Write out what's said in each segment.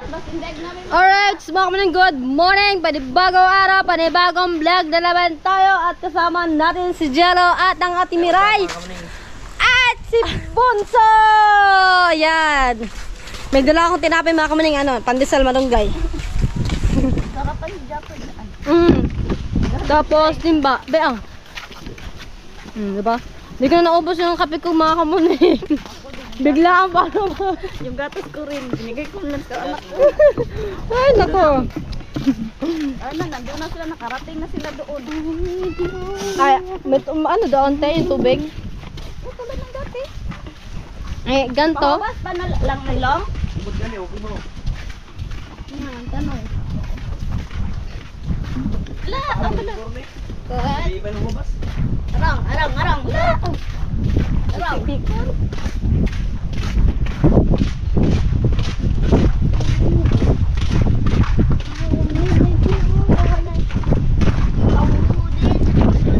Alright, mga kamaning, good morning. Panibagong araw, panibagong vlog na naman tayo. At kasama natin si Jello at ang Ate Miray at si Bunso. Yan. May dala akong tinapay, mga kamaning, pandesal malunggay. Tapos timba. Diba? Hindi ko na naubos yung kape ko, mga kamaning. Biglaan pa naman. Yung gatas ko rin, binigay ko lang sa anak ko. Ay, nako. Nandun na sila, nakarating na sila doon. Ay, may doon tayo, yung tubig. Ito lang ng dati. Eh, ganto. Pabas pa na lang nilong? Yan, tanong. Wala, wala. Arang. Wala. Arang. Pikon.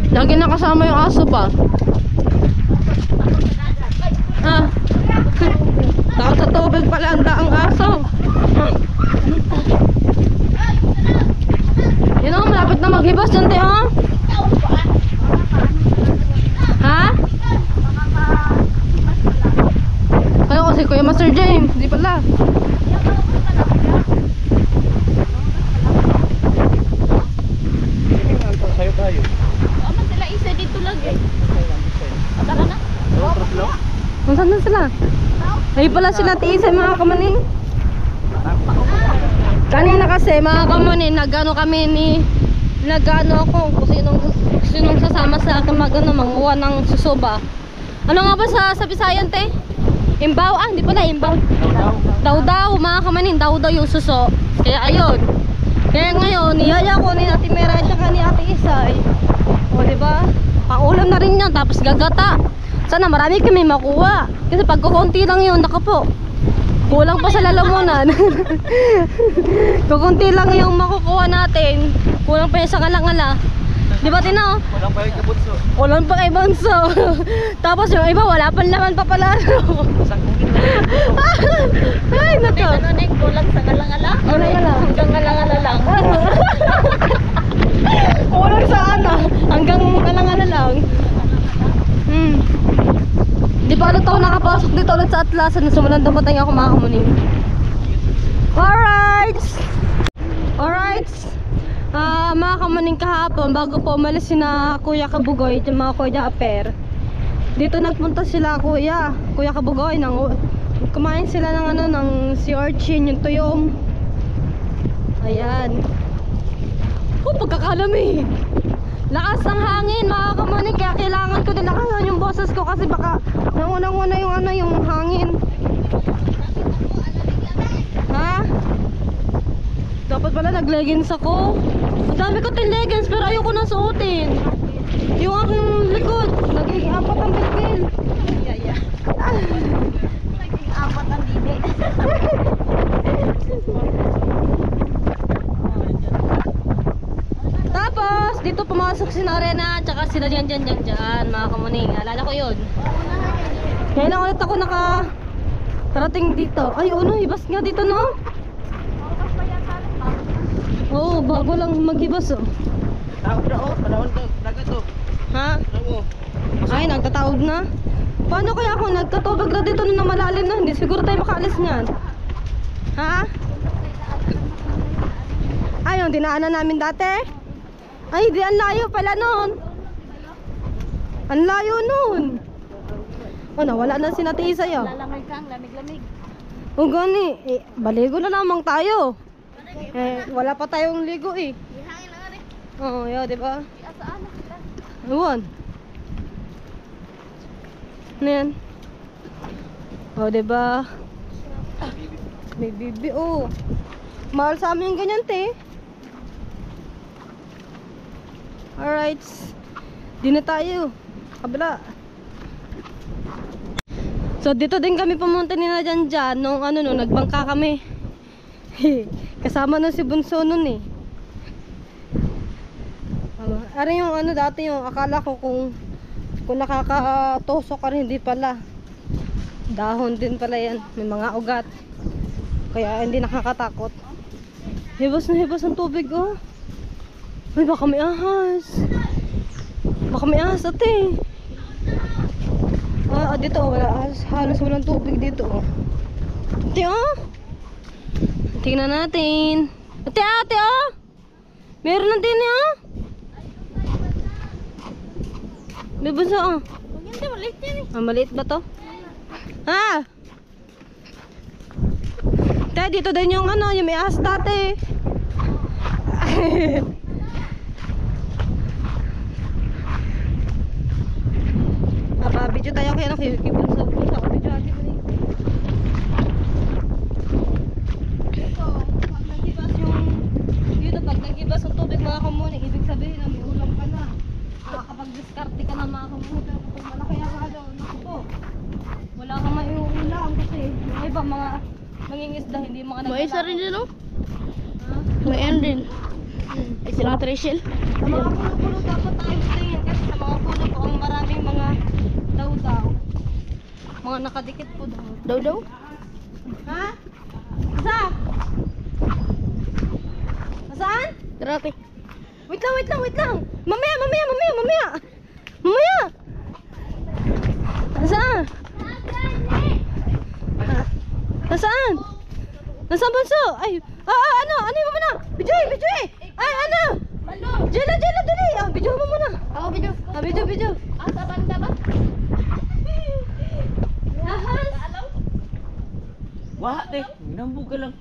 Lagi nakasama yung aso pa. Takot sa tubig pala ang aso. Yun o, malapit na maghibas dyan, te, ha? Ha? Kaya kasi Kuya Master James, di pala. Sayo tayo. Ama sila isa dito lagi. Tara na. Kung saan na sila? Ay pala sila tiisay, mga kamaning. Kanina kasi, mga kamaning, nagano ako kung sinong sasama sa akin manguha ng susuba. Ano nga ba sa Bisayan, te? Imbaw? Hindi pala imbaw. Daw, mga kamaning, daw yung suso. Kaya ayun. Kaya ngayon, niyaya ko ni Ate Mera at saka ni Ate Isay. O, diba? Paulam na rin yan, tapos gagata. Sana marami kami makuha. Kasi pag kukunti lang yun, naka po. Kulang pa sa lalamunan. Kukunti lang yung makukuha natin. Kulang pa yung sa ngala-ngala. Diba, Tina? Walang pa yung kabunso. Walang pa kay Bunso. Tapos yung iba, wala pang laman pa pala. Ay, nato. Ano, Nick? Kulang sa ngala-ngala? Ngala-ngala. Hanggang ngala-ngala lang. Kulang sa hanggang ngala-ngala lang. Di ba ulit ako nakapasok dito ulit sa Atlasan na sumulan damatay ako, mga kamuning. Alright, mga kamuning, kahapon bago po umalis na Kuya Kabugoy at mga Kuya Aper, dito nagpunta sila Kuya Kabugoy kumain sila ng sea urchin, yung tuyong. Ayan. Pagkakalamig. Lakas ng hangin, mga kamuning, kaya kailangan ko nilakasan yung boses ko kasi baka naunang-una yung hangin. Ha? Dapat pala nag-leggings ako. Ang dami ko tin leggings pero ayoko na suotin. Yung aking likod, nagiging apat ang bilbil. Naging apat ang bibi. Tapos, dito pumasok si Norena, tsaka sila dyan, mga kamuning. Alala ko yun. Kaya lang ulit ako nakarating dito. Ay, hibas nga dito, no? Oo, bago lang maghibas, oh. Tawag na, panahon to, dagat to. Ha? Ano? Ay, nagtatawag na. Paano kaya ako nagtatubag na dito na malalim na? Hindi siguro tayo makaalis niyan. Ha? Ayun, dinaanan namin dati. Ay, di, ang layo pala nun. Ang layo nun. O, nawala na si Ate Isay, oh. Lalamay kang, lamig-lamig. O, gani. Baligo na lamang tayo. Wala pa tayong ligo, eh. Ihangin na nga rin. Oo, diba? Asaan na sila? Ewan. Ano yan? O, diba? May bibi, oh. Mahal sa amin yung ganyan, te. Alright. Di na tayo. Kabila. So, dito din kami pumunta nila dyan nung nagbangka kami. Kasama nun si Bunso nun, eh. Ara yung dati yung akala ko kung nakakatusok ka rin, hindi pala. Dahon din pala yan, may mga ugat. Kaya hindi nakakatakot. Hibas na hibas ang tubig, oh. Ay, baka may ahas. Baka may ahas, ate. Dito, wala ahas. Halos walang tubig dito, oh. Ate, oh. Tingnan natin. Ate, oh. Meron na din, oh. May bunso, oh. Hindi, maliit yan eh. Maliit ba to? Ha? Te, dito din yung ano, yung may ahas dati. Video tayo kaya nakikipon sa video ate mo eh. Ito, pag nagibas dito pag nagibas ang tubig mga kamuni, ibig sabihin na may ulam ka na. Makakapag-diskarte ka na mga kamuni. Pero kung malaki ang halo, naku po, wala kang maiulam kasi yung iba mga mangingisda, hindi mga May isa rin din, no? Ha? May end din. Ay, silang tresyel. Sa mga puno-puno dapat tayo tingin kasi sa mga puno po ang maraming mga daw-daw. Mga nakadikit po daw. Daw-daw? Ha? Asa? Saan? Darati. Wait lang. Mamaya. Nasaan? Nasaan? Nasaan bunso? Ay, ano yung muna? Bijoy! Ay, ano? Jela, dali! Bijoy mo muna. Ako, video. Bijoy. Asa banda ba? Ahas! Wah, te. Nambog ka lang.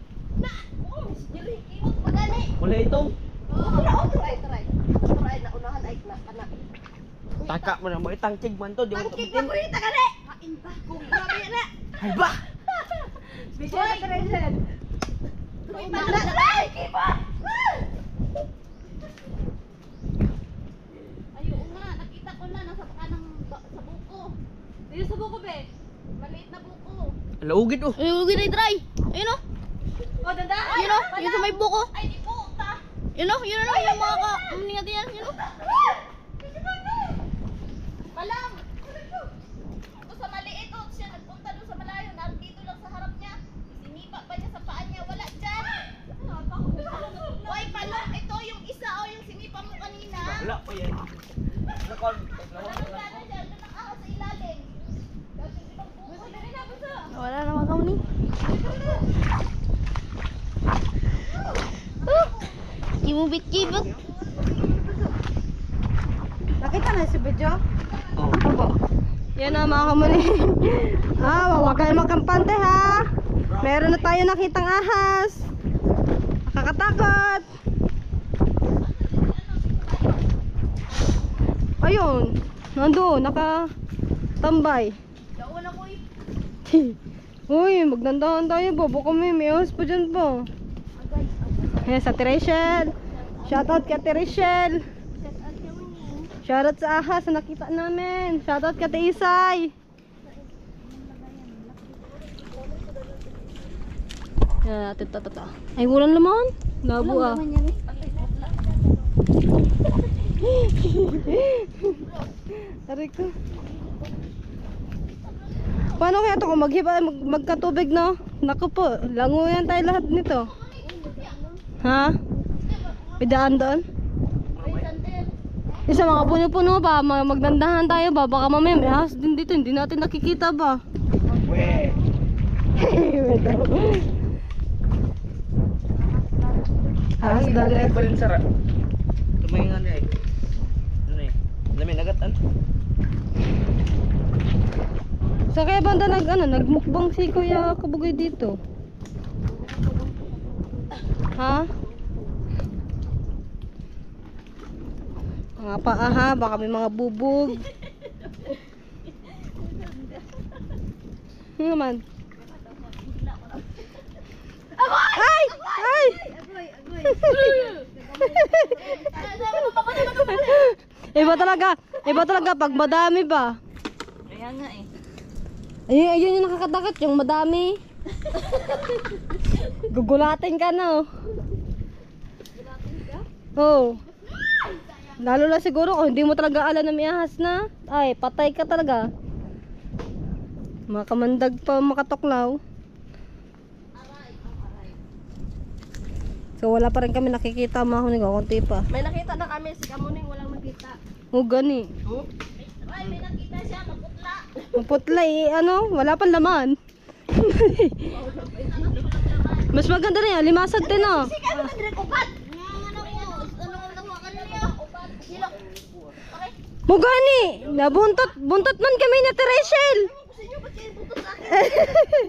Kimot pa gani. Wala ito. Try. Na unahan ay na. Taka mo na mo itang chig man to. Di mo Pangkik tumitin. na burita gani. Kain ba? Kung grabe na. Ay ba? Bijoy na treasure. Ay, kiba! Ayun nga, nakita ko na nasa kanang sa buko. Dito sa buko, be. Maliit na buko. Laugid oh. Ay, huwag na try. Ayun o. O, dada. Yun o, yun sa may buko. Ay, di puta. Yun o, yung mga ka... yan, yun o. Malam! Ito sa maliit o, siya nagpunta doon sa malayo. Nandito lang sa harap niya. Sinipa pa niya sa paa niya. Wala dyan. Uy, palong, ito yung isa o yung sinipa mo kanina. Wala pa yan. Nakon. Ano dyan? Doon ang ahas sa ilalim. Wala naman kami ni. Kimubit-kibot. Nakita na si Bijo? Oh. Yan na mga kamuli. Wag kayo magkampante ha. Meron na tayo nakitang ahas. Nakakatakot. Ayun. Nandun, nakatambay. Daon ako eh. Uy, magdandahan tayo po. Baka may ahas pa dyan po. Ayan, sa Tereshel. Shoutout kay Tereshel. Shoutout sa ahas na nakita namin. Shoutout kay Isay. Yan natin ito. Ay, walang laman. Labo ah. Aray ko. Paano kaya ito kung magkatubig, no? Naku po, languyan tayo lahat nito. Ha? May daan doon? Isa mga puno-puno pa, magdandahan tayo ba? Baka mamaya may ahas din dito, hindi natin nakikita ba? Weh. Ahas dali. Ay, balin sara. Tumayin nga niya eh. Ano eh? Lami nagatan. Sa kaya banda nagmukbang si Kuya Kabugoy dito? Ha? Mga paa ha, baka may mga bubog. Ano naman? Ay! Iba talaga pag madami ba? Kaya nga eh. Ayun yung nakakatakot, yung madami. Gugulatin ka na, oh. Oh. Lalo na siguro kung hindi mo talaga alam na may ahas na. Ay, patay ka talaga. Makamandag pa makatoklaw. So wala pa rin kami nakikita mga huning, konti pa. May nakita na kami, si Kamuning walang nakita. O gani. Ay, may nakita siya, magputla. Maputla eh, ano, wala pang laman. Mas maganda na yan, limasag din oh. Sige, ano ka upat? Ano nakuha ka niya? Upat. Sila. Okay. Mugani, buntot man kami ni Rachel. Gusto niyo ba't kayo tutok sa akin?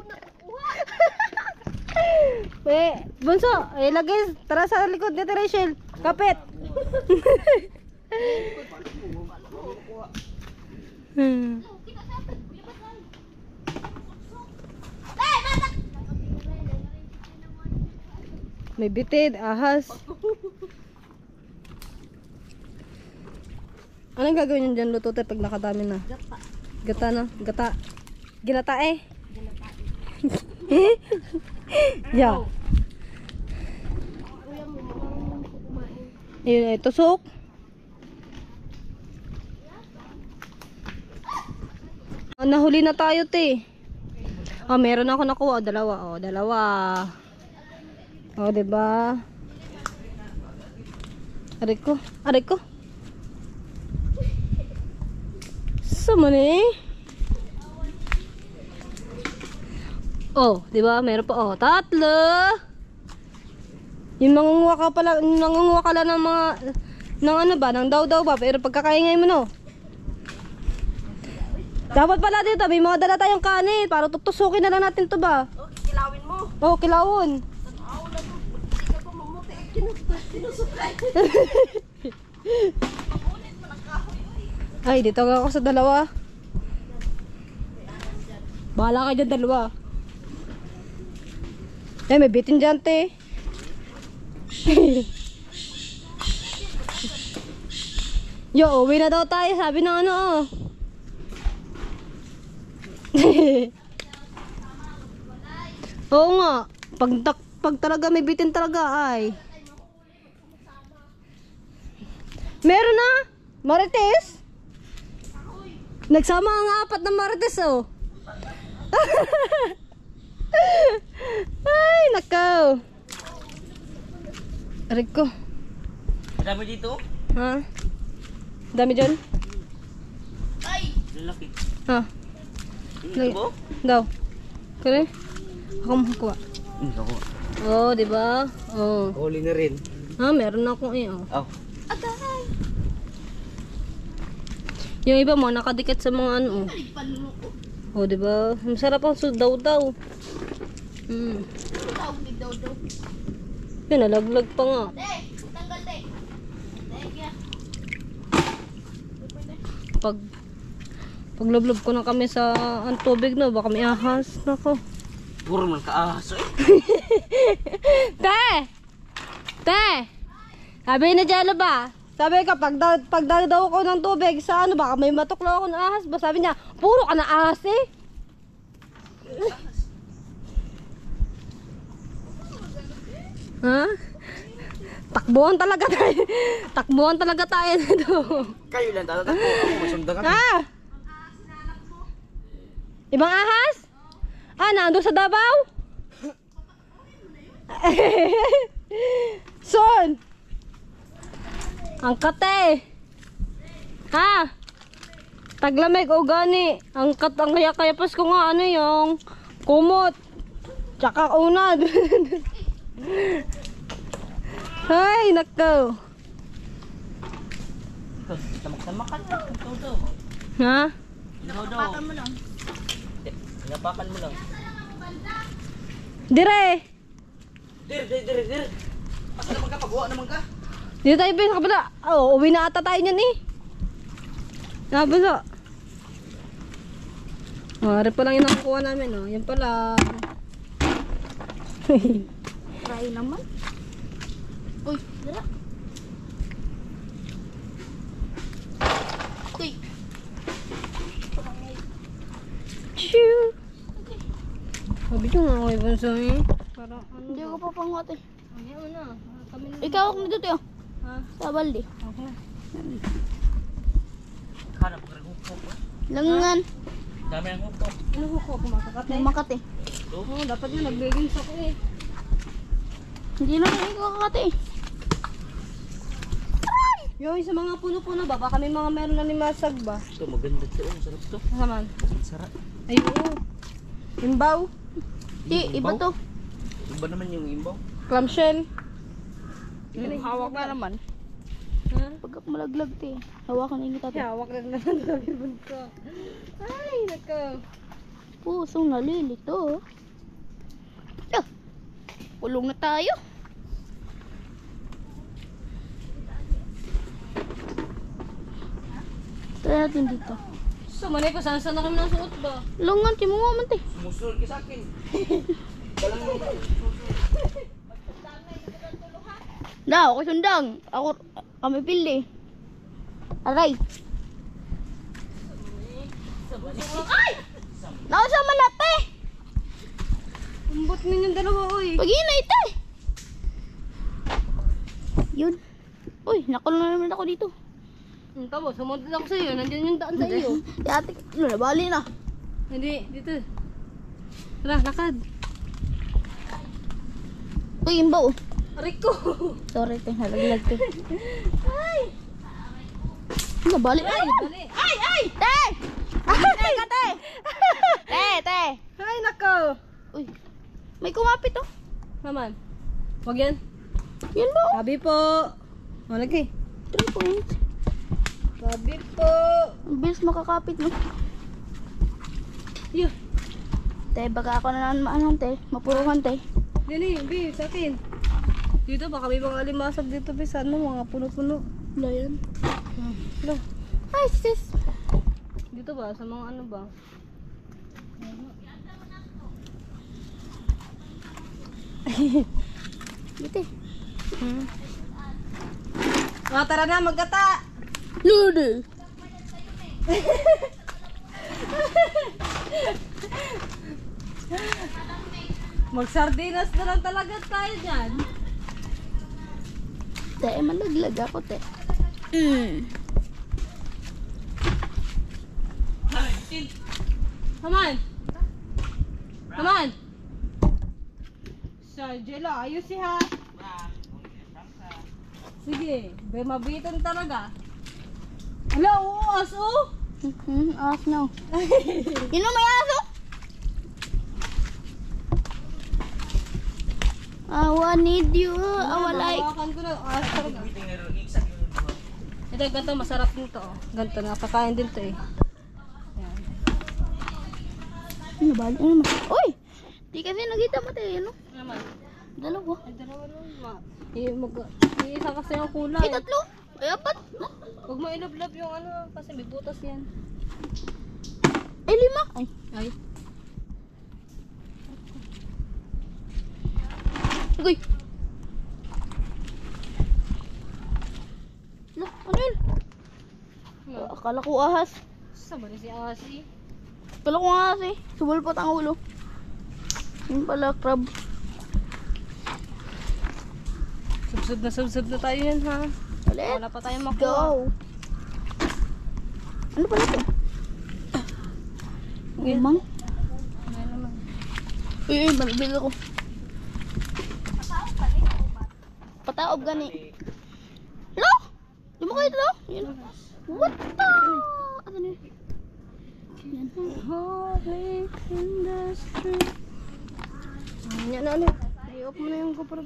Eh, bunso, lagay, tara sa likod ni Rachel. Kapit. Hmm. May bitid, ahas. Anong gagawin nyo dyan, lutote, pag nakadami na? Gata na? Gata. Ginata eh? Yeah. Yun eh, tusok. Nahuli na tayo, te. Meron ako nakuha. Dalawa. Diba? Aray ko. Sama ni. Diba? Meron pa. Tatlo. Yung nangunguha ka lang ng mga, ng ano ba? Ng daw ba? Pero pagkakaingay mo, no? Dapat pala dito, may mga dala tayong kanin. Para tutusukin na lang natin to ba? Kilawin mo. Kilawon. Ay, dito ako sa dalawa. Bahala ka dyan dalawa. May bitin dyan, te. Yo, uwi na daw tayo. Sabi ng ano, Oo nga. Pag talaga may bitin talaga ay. Meron na. Marites. Nagsama ang 4 na marites Ay, nakaw. Aray ko. Dami dito. Ha? Dami dyan? Ay! Lalaki. Ha? Ito ba? Daw. Kaya? Ako makuha. Ako. Diba? Huli na rin. Meron na akong Agay! Yung iba mo, nakadikit sa mga ano. Ay, panluko. Diba? Masarap ang daw. Tawag ni Daw. Yun, nalaglag pa nga. Tanggal, te. Teka. Paglublob ko na kami sa ang tubig na, baka may ahas. Nako. Puro man ka-aso eh. Te! Sabi na Jello ba? Sabi ka, pag daw ko ng tubig sa ano, baka may matuklaw ako ng ahas ba? Sabi niya, puro ka na ahas eh. Ha? Takbuhan talaga tayo nito. Kayo lang talaga po. Ako masundan kami. Ibang ahas? Nandun sa Davao? Son! Ang kate! Taglamig o gani. Ang kaya-kayapas ko nga yung kumot. Tsaka unad. Ay, nako. Tamak-tamakan lang. Ito. Ha? Nakapakan mo lang. Napakan mo lang. Dire! Dir. Asa naman ka? Pagwa naman ka? Dito tayo sa kabila. Uwi na ata tayo niyan eh. Nabasa. Ari pa lang yung nakukuha namin. Yan pala. Try naman. Uy, dala. Uy. Shoo! Sabi ko nga ako ibang sa'yo. Para ano. Hindi ko pa panguhat eh. Ayaw na. Kami na. Ikaw ako nito tayo. Ha? Sa balde. Okay. Hanap ka rin hukok. Langan. Dami ang hukok. Ano hukok? Makakate? May makati. Dapat yun. Nagbigins ako eh. Hindi na ikaw kakati eh. Yung sa mga puno-puno ba? Baka may mga meron na ni Masag ba? Ito maganda to. Ang sarap to. Naman. Ang sarap. Ay, oo. Imbaw. Di, iba to. Iba naman yung imbaw. Clamshell. Hawak na naman. Ha? Pagka malaglag te. Hawakan na kita te. Hawak na naman sa bibon ko. Ay, nako. Pusong nalilito. Ah, kulong na tayo. Try natin dito. So, manay ko, saan na kami nasuot ba? Langan, timo mo man te. Sumusunod ka sa akin. Dalang mo. Da, ako sundang. Ako, kami pili. Aray. Ay! Nakasama na te. Umbot ninyong dalawa, oy. Pag-inay te. Yun. Uy, nakulong na naman ako dito. Tama, sumunod ako sa'yo. Nandiyan yung daan sa iyo. Dati, nabali na. Hindi, dito. Tara, lakad. Uy, imbaw. Aray ko. Sorry te, nalaglag te. Ay! Nabali. Ay! Dali. Ay! Ay! Te! Ay! Ka te! Te! Te! Ay, nako. Uy, may kumapit oh. Naman. Wag yan. Yan mo. Sabi po. Malagay. 3 points. Sabi po. Ang bilis makakapit mo. Yo. Te, baka ako na naman maanong te. Mapuruhan te. Dini, bi, sa akin. Dito, baka may mga alimasag dito, bi. Sa ano, mga puno-puno. Wala yan. Lo. Ay, sis. Dito ba? Sa mga ano ba? Dito. Tara na, magkata! Lude. Magsardinas na lang talaga tayo dyan. Te, malaglag ako te. Come on! Come on! Sargela, ayos ha! Sige, bay mabitin talaga. Ala, uas oh! Off now. You know may aso? I need you. I like. Hawakan ko na, uas talaga. Ito, ganito, masarap din to. Ganito, nakakain din to eh. Yan. Ano ba? Ano naman? Uy! Di kasi nakita mo tayo, no? Naman. Dalawa. Ay, dalawa lang. Isa kasi yung kulay. Ay, tatlo. Ay, apat. Huwag mo ilablab yung ano, kasi may butas yan. Ay, 5. Ay. Ay. Uy! Ano yun? No. Akala ko ahas. Saan ba na si Asi? Akala ko ahas eh. Subulpot ang ulo. Yun pala, crab. Subsub na tayo yan ha. Ulit. Wala pa tayong Go! makuha. Ano pala ito? Uy. Umang? Ano naman? Uy, malbil ako. Pataob gani. Lo! Di mo kayo ito? Yun. What the? Ano yun? Yan. Heartache industry. Yan na ano. I-off mo na yung GoPro.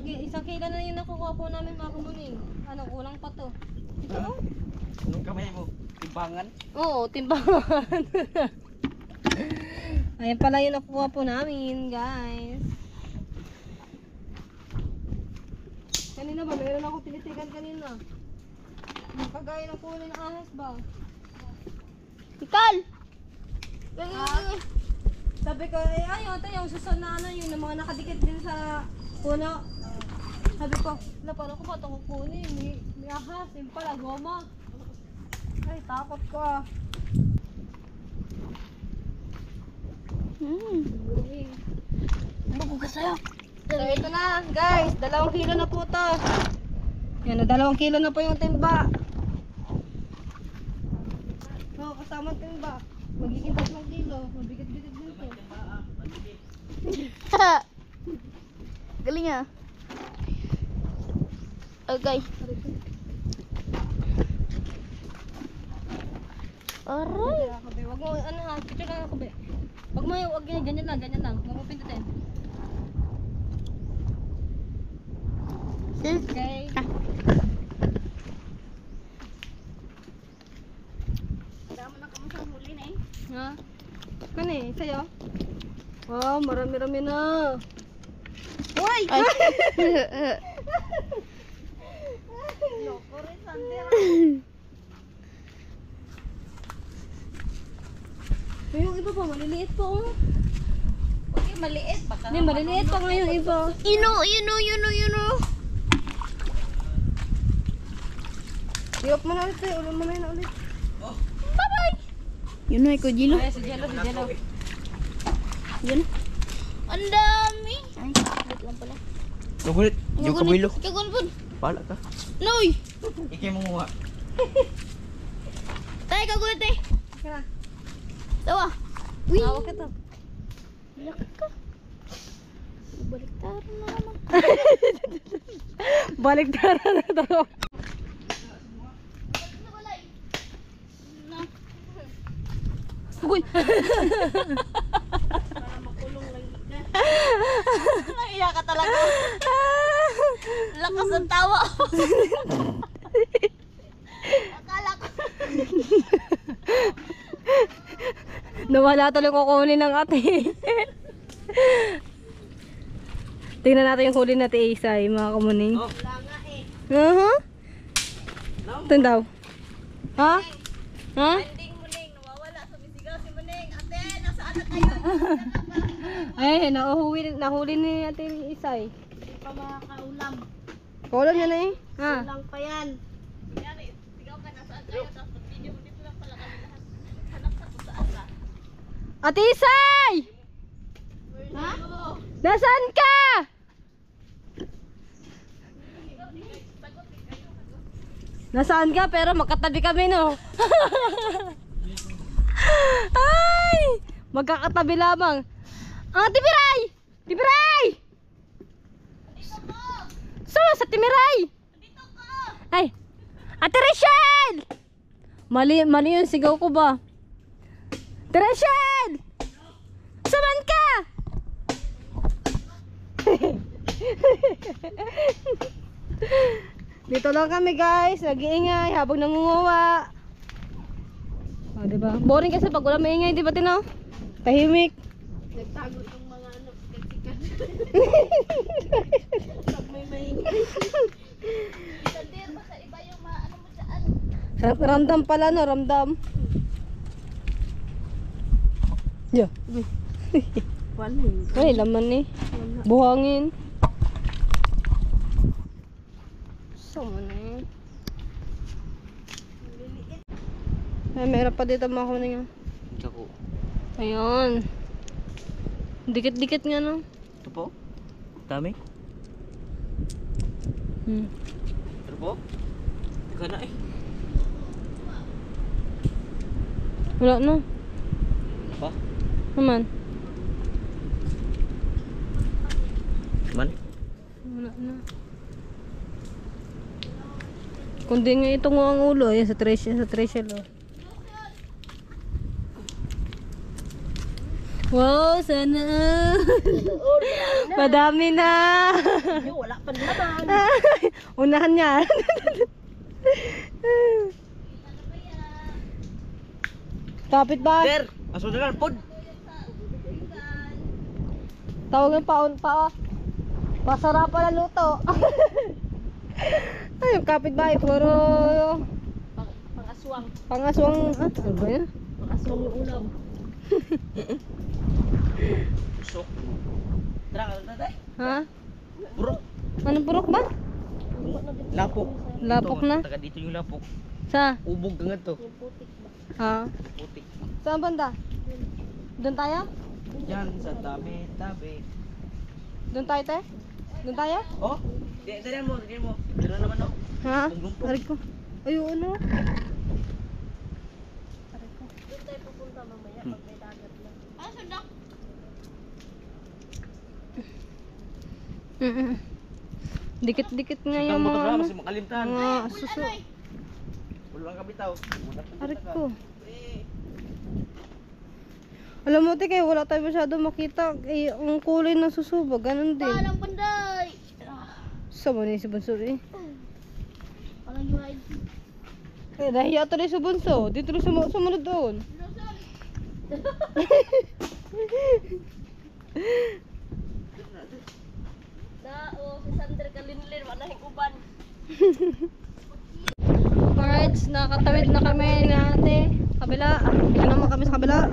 Isang kila na yung nakukuha po namin mga kumuning. Ano, kulang pa to. Ito oh. Anong kamay mo? Timbangan? Oo, timbangan. Ayan pala yung nakukuha po namin, guys. Kanina ba? Meron ako tinitigan kanina. Kagaya ng kulay ng ahas ba? Ikal! Sabi ko, eh ayun, ito yung susunod na ano, yung mga nakadikit din sa puno. Sabi ko, wala paano ko ba ito kukunin? May ahas, yung pala, goma. Ay, takot ko ah. Uy. Bago ka sa'yo. So ito na guys, 2 kilo na po to. Yan, 2 kilo na po yung timba. So, kasama timba. Magiging 3 kilo. Mabigat-bigat din to. Galing ah. Okay. Aray. Wag mo, ano ha, picture lang ako, be. Wag mo, wag yan, ganyan lang. Wag mo pindutin. Okay. Damo na kamo sa huli na eh. Ha? Kani, sa'yo? Wow, marami-rami na. Uy! Loko rin, Sandera. May yung iba pa, maliliit pa oh. Okay, maliit. Baka Hindi, maliliit pa nga yung iba. You know. I-off mo na ulit eh, ulan mo na yun ulit. Bye-bye! Yun na, ikaw, Jilo. Ay, si Jello. Yun. Ang dami. Ay, wait lang pala. Nagulit. Yung kabilo. Ikaw, Gunbun. Pala ka. Noy! Ikay mo nga. Tayo, kagulit eh. Kaya, Tawa. Uy. hawak ito. Laki ka. Baliktaran na naman. Baliktaran na ito. Uy! Naiya ka talaga. Lakas ng tawa. Akala ko. Nawala tuloy kukunin ng ate. Tingnan natin yung huli natin Isay, mga kamuning. Oh. Wala nga eh. Ito daw. Ha? Ha? Ending Muning. Nawawala. Sumisigaw si Muning. Ate, nasaan na kayo? Ay, nahuli ni ate Isay. Hindi pa makakaulam. Kulang yan eh. Ha? Kulang pa yan. Yari, sigaw ka, nasaan kayo? Tapos video mo dito lang pala kami lahat. Hanap ka kung saan ka. Ate Isay! Ha? Nasaan ka? Nasaan ka? Pero magkatabi kami, no? Ay! Magkakatabi lamang. Ah, Timiray! Timiray! Dito ko! Sama sa Timiray! Dito ko! Ay! Ate Rachel! Mali yung sigaw ko ba? Ate Rachel! Saman ka? Dito lang kami guys, nag-iingay habang nangunguha. Oh, diba? Boring kasi pag wala maingay, diba Tino? Tahimik. Nagtago yung mga ano, sikat-sikat. Pag may maingay. Sander, basta iba yung mga ano mo dyan. Ramdam pala no, ramdam. Yeah. Wala eh. Ay, laman eh. Buhangin. Sama na eh. Ay, meron pa dito mga kuning nga. Tsako. Ayan. Dikit-dikit nga no. Ito po. Dami. Ito po. Ika na eh. Wala na. Pa? Naman. Man. Wala na. Kundi nga ito nga ang ulo. Ayan, sa treasure oh. Wow, sana. Madami na. Wala pa naman. Unahan niya. Kapit ba? Der! Aso na lang, pod! Tawag ng pa. Masarapan na luto. Ay, yung kapit ba? Puro Pang-aswang. pangaswang. Ah, ano ba yan? Pang-aswang yung ulam. Usok. Tara ka na tayo. Ha? Bro. Anong purok ba? Lapok. Lapok Ito, na? Taga dito yung lapok. Sa? Ubog ka nga to. Yung putik ba? Ha? Putik. Saan banda? Doon tayo? Diyan sa tabi-tabi. Doon tayo, te? Doon tayo? Oh! Dalihan mo. Dito naman oh. Ha? Lumpong-lumpong. Aray ko. Ayun, ano? Doon tayo pupunta mamaya pag may dagat na. Ah, sundak! Dikit-dikit nga Ang yung motor mga na, ano. mas makalimtan. Mga suso. Wala lang kabitaw. Arik ko. Alam mo, te, kaya wala tayo masyado makita. Eh, ang kulay ng susuba, ganun din. Palang panday. Sa mo ni si Bunso eh. Palang yuhaid. Eh, nahiya to rin si Bunso. Dito rin sumunod doon. Si Sander Kalinlin, wala hikuban. Alright, nakatawid na kami ni ate. Kabila. Yan naman kami sa kabila.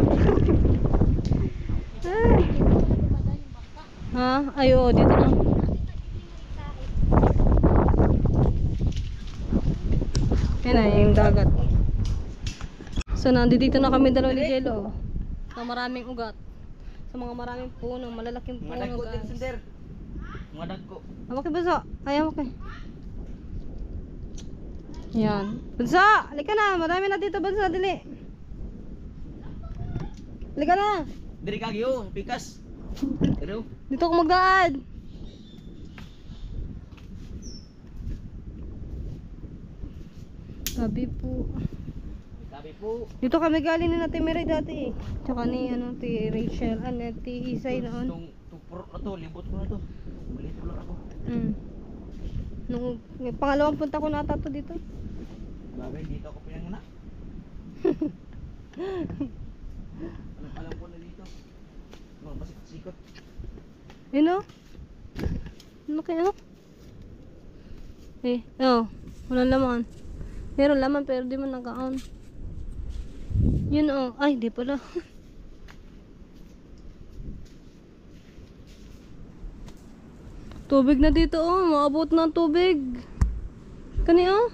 Ha? Ay, oo, dito na. Yan na, yung dagat. So, nandito na kami dalawa ni Jello. Sa maraming ugat. Sa mga maraming puno, malalaking puno, Mga dagko din, guys. Sander. Mga dagko. Awak Bunso. Ayaw ko. Yan. Bunso, halika na. Marami na dito, Bunso. Dili. Halika na. Diri kagyo, pikas. Pero, Dito ako magdaan. Sabi po. sabi po. Dito kami galing na natin Miray dati eh. Tsaka ni ano, ti Rachel, ti Isay noon. Itong tupurot na to, libot ko na to. Malito lang ako. Nung pangalawang punta ko nata to dito. Bagay, dito ako pinanganak. Alam ko na dito. Mga pasikot-sikot. Yun o. Ano kaya? Eh, oh. Walang laman. Meron laman pero di mo nag-on. Yun o. Ay, di pala. Tubig na dito oh. Maabot na ang tubig. Kani oh.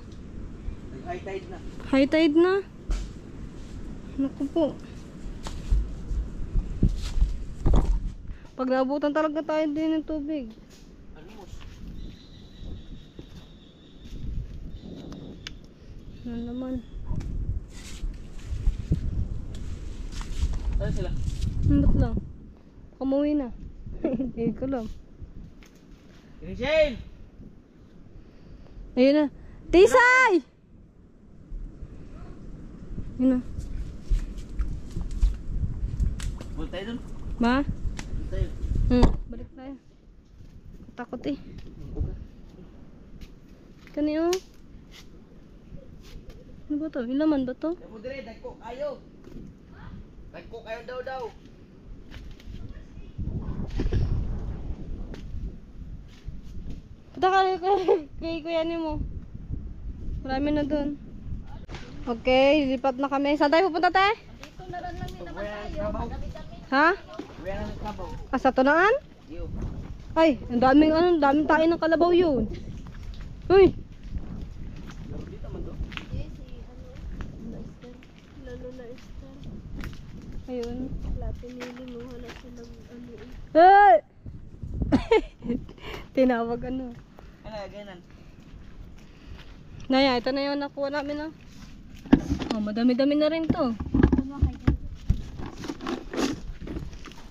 High tide na. High tide na. Naku po. Pag naabutan talaga tayo din ng tubig. Almos. Ano naman. Saan sila? Ba't lang? Kamuwi na. Hindi ko lang. Rachel! Ayun na. Tisay! Yun na. Bull tayo dun. Ma? Bull tayo. Balik tayo. Takot eh. Kani oh. Ano ba to? Ilaman ba to? Kamu dire, dagko kayo. Dagko kayo daw. Punta ka kay kuya ni mo. Marami na dun. Okay, lipat na kami. Saan tayo pupunta tayo? Dito na lang naman Wala tayo. sabaw. Kami-kami. Ha? Wala na sabaw. Sa tunaan? Yo. Ay, ang daming tayo ng kalabaw yun. Uy! Dito man do. Lalo na Esther. Ayun. Wala pinili mo. Wala silang ano eh. Hey! Tinawag ano. Ano ganan? Naya, ito na yung nakuha namin oh. Oh, madami-dami na rin to.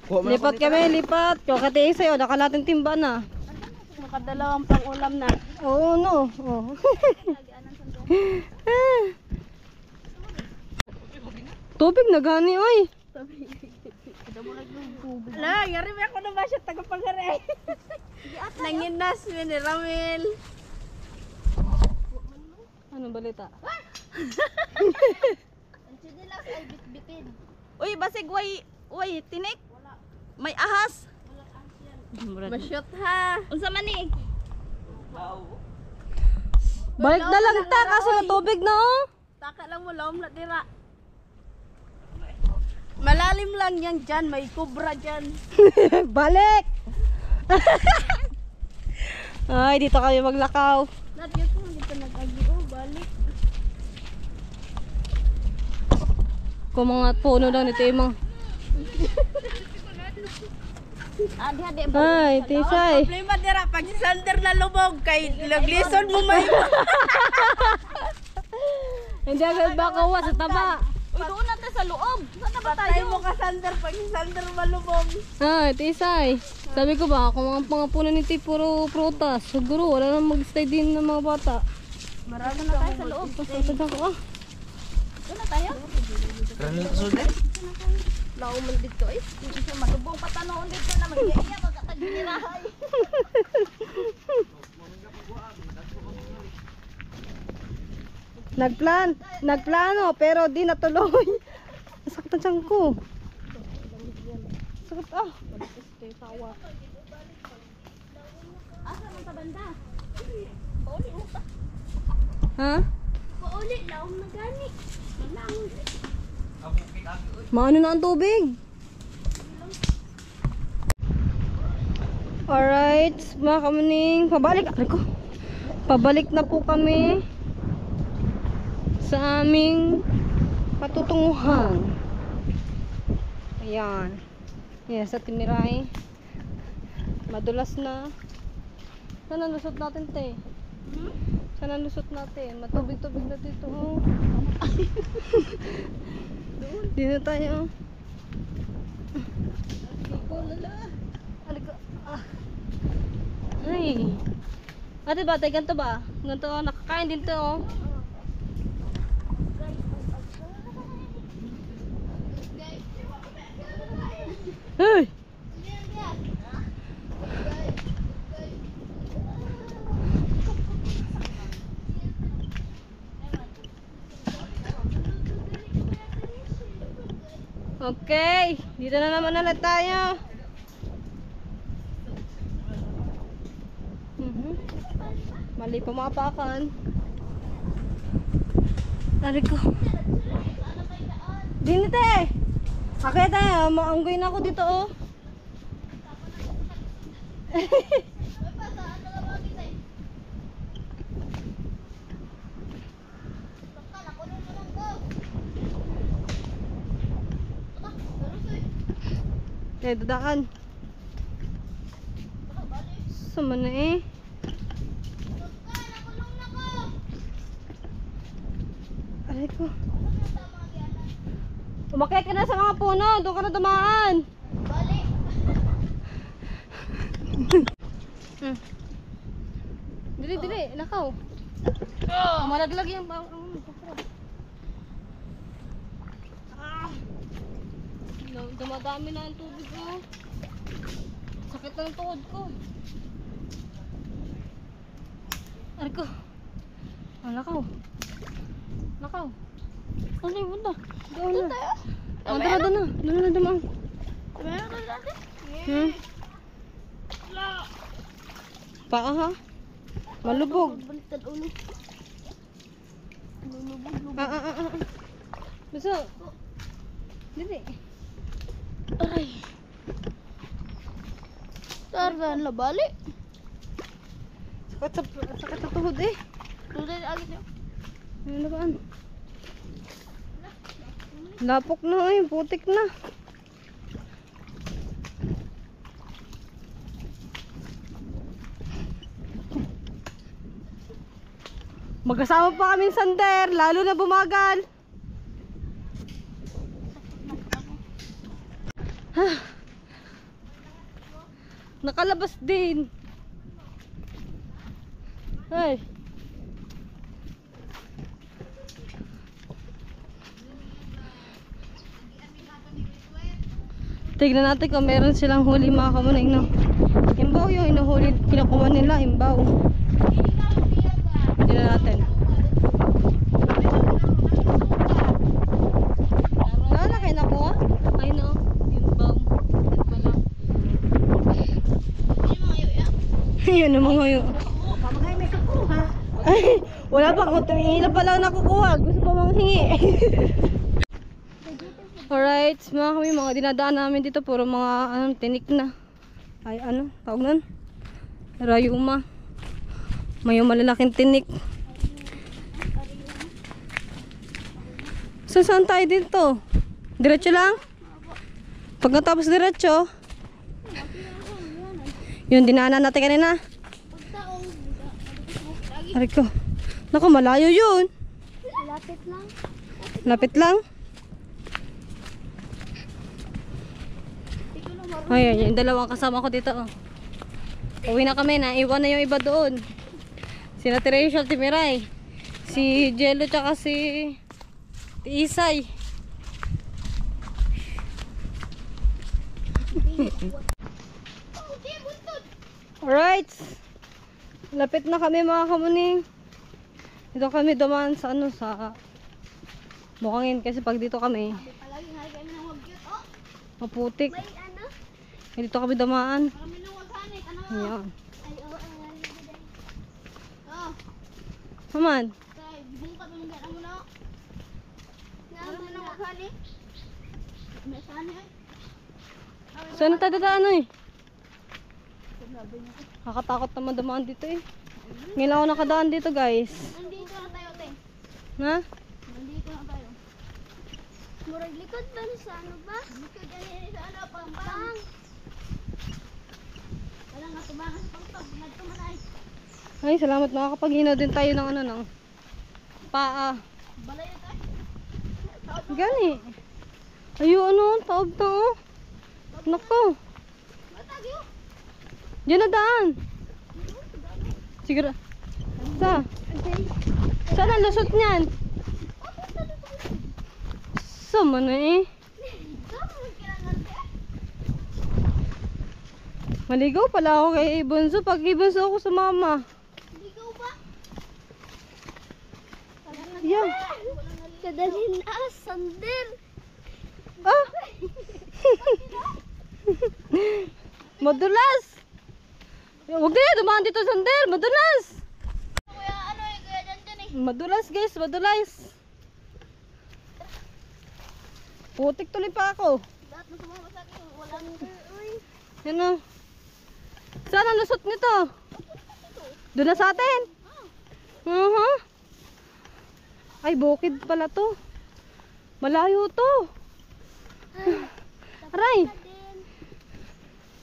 Lipat kami, lipat. Yung katiis sa'yo, nakalating timba na. Nakadalawang pang ulam na. Oo, no. Oh. Tubig na gani, oy. Ala, yari mo ako na ba siya tagapagare? Nanginas mo ni Ramil. Anong balita? Ang sinilas ay bitbitin. Uy, basig way tinik. May ahas. Masyot ha. Unsa man ni? Balik na lang ta kasi matubig na oh. Taka lang mo, laom na dira. Malalim lang yan dyan, may kubra dyan. Balik! Ay, dito kami maglakaw. Nadyo ko, dito nag-agi. Oh, balik. Kung mga puno lang nito yung mga... Adi-adi. Ay, tisay. Problema dira, pag si Sander na lubog, kay laglison mo may... Hindi agad ba kawa sa taba. Uy, doon na ta sa loob. Saan na ba tayo? Mo ka, Sander. Pag si Sander malubog. Ah, Tisay. Sabi ko ba, kung mga puno nito puro prutas. Siguro, wala nang mag-stay din ng mga bata. Marami na tayo sa loob. Pasadang ko ah. Doon na tayo. Karang kasunod eh. Lao man dito eh. Malubong patanoon dito na mag-iya. Magkatagirahay. Nagplano, pero di natuloy. Sakit ang tiyan ko. Sakit ah. Asa man sa banda? Ha? Pauli, laom na gani. Laom. Maano na ang tubig? Alright, mga kamaning, pabalik. Aray ko. Pabalik na po kami sa aming patutunguhan. Ayan. Ayan, sa Timiray. Madulas na. Saan ang lusot natin, te? Saan ang lusot natin? Matubig-tubig na dito. Oh. Dito tayo. Ay. Ate ba, tayo ganito ba? Ganito, nakakain din to. Oh. Hey! Okay, dito na naman ulit tayo. Mali pumapakan. Tari ko. Dinite. Akit tayo, maanggoy na ako dito oh. Eh, dadaan. Sama na eh. Aray ko. Umakit ka na sa mga puno. Doon ka na dumaan. Balik. Dili, dili. Nakaw. Malaglag yung dumadami na ang tubig ko. Sakit ng tuhod ko. Aray ko. Nakaw. Nakaw. Ano yung punta? Doon na. Doon na. Doon na dumaan. Paa ha? Malubog. Baliktad ulo. Basta. Dili. Aray. Tardan na balik. Sakit sa tuhod eh. Tuloy agad yun. Ano ba? Lapok na eh, putik na. Magkasama pa kami Sander, lalo na bumagal. Nakalabas din. Ay. Tignan natin kung meron silang huli mga kamunay, no? Imbaw yung inuhuli, kinukuha nila, imbaw. Tignan natin. Wala kayo nakuha? Ay no, imbaw. Yun naman ngayon. Ay, wala pa akong tumingin pala nakukuha. Gusto pa mang hingi. Alright, mga dinadaan namin dito puro mga tinik na. Ay tawag nun? Rayuma. May malalaking tinik. So, saan tayo dito? Diretso lang? Pag natapos diretso, yun dinaanan natin kanina. Aray ko. Naku, malayo yun. Lapit lang. Lapit lang. Ayan, yung dalawang kasama ko dito. Oh. Uwi na kami, naiwan na yung iba doon. Si Ate Rachel, si Miray, si Jello, tsaka si Isay. Alright. Lapit na kami mga kamuning. Dito kami dumaan sa ano, sa Bukangin kasi pag dito kami Palagi nga kami nang wagyot. Oh, maputik. may ano? Dito kami dumaan. Kami nang waghanit. Ano? Ayan. Ay, oo, oh. Naman. Kay, bungkat mo nga mo na. Kami nang waghanit. May sani ay. Saan tayo dadaan eh? Nakakatakot naman dumaan dito eh. Ngayon lang ako nakadaan dito guys. Nandito na tayo, te. Ha? Nandito na tayo. Murag likod ba sa ano ba? Likod yan sa ano, pang-pang. Wala nga tumangan sa pang-pang. Nagtumanay. Ay, salamat, makakapaghinaw din tayo ng ano, ng paa. Balay na tayo. Gani. Ayun, ano, taob na oh. Nako. Matag yun. Diyan na daan. Siguro. Saan ang lusot niyan? Sama na eh. Maligaw pala ako kay Ibonso. Pag Ibonso ako sa mama. Ligaw ba? Yeah. Kadalhin na, sandal. Ah! Madulas! Huwag na yan, dumaan dito sandal. Madulas! Kuya, ano eh, kuya dyan eh. Madulas guys, madulas. Putik tuloy pa ako. Lahat na sumama sa akin, wala nang uy. Yan o. Saan ang lusot nito? Doon na sa atin? Ay, bukid pala to. Malayo to. Aray.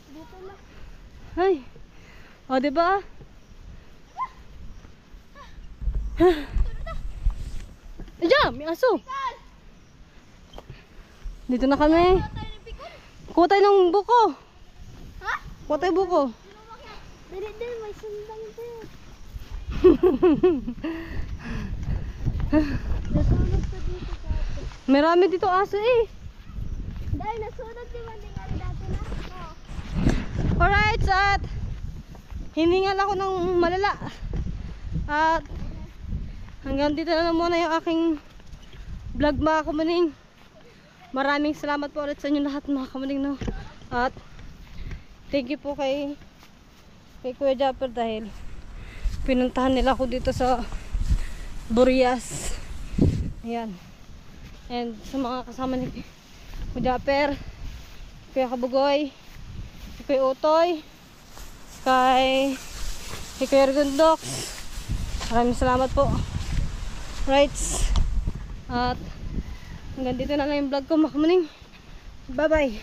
Dito na. Ay. O, diba? Diyan, may aso. Dito na kami. Kuha tayo ng buko. Ha? Kuha tayo buko. Dali din, may sundang din. Nasunod pa dito sa atin. Marami dito aso eh. Dahil nasunod di ba nga dati na? Oo. Alright, at hiningal ako ng malala. At hanggang dito na lang muna yung aking vlog mga kamuning. Maraming salamat po ulit sa inyo lahat mga kamuning, no? At thank you po kay Kuya Japper dahil pinuntahan nila ako dito sa Burias. Ayan. And sa mga kasama ni Kuya Japper, Kuya Kabugoy, kay Utoy, kay Kuya Ergundox. Maraming salamat po. Right. At hanggang dito na lang yung vlog ko mga kamuning. Bye bye.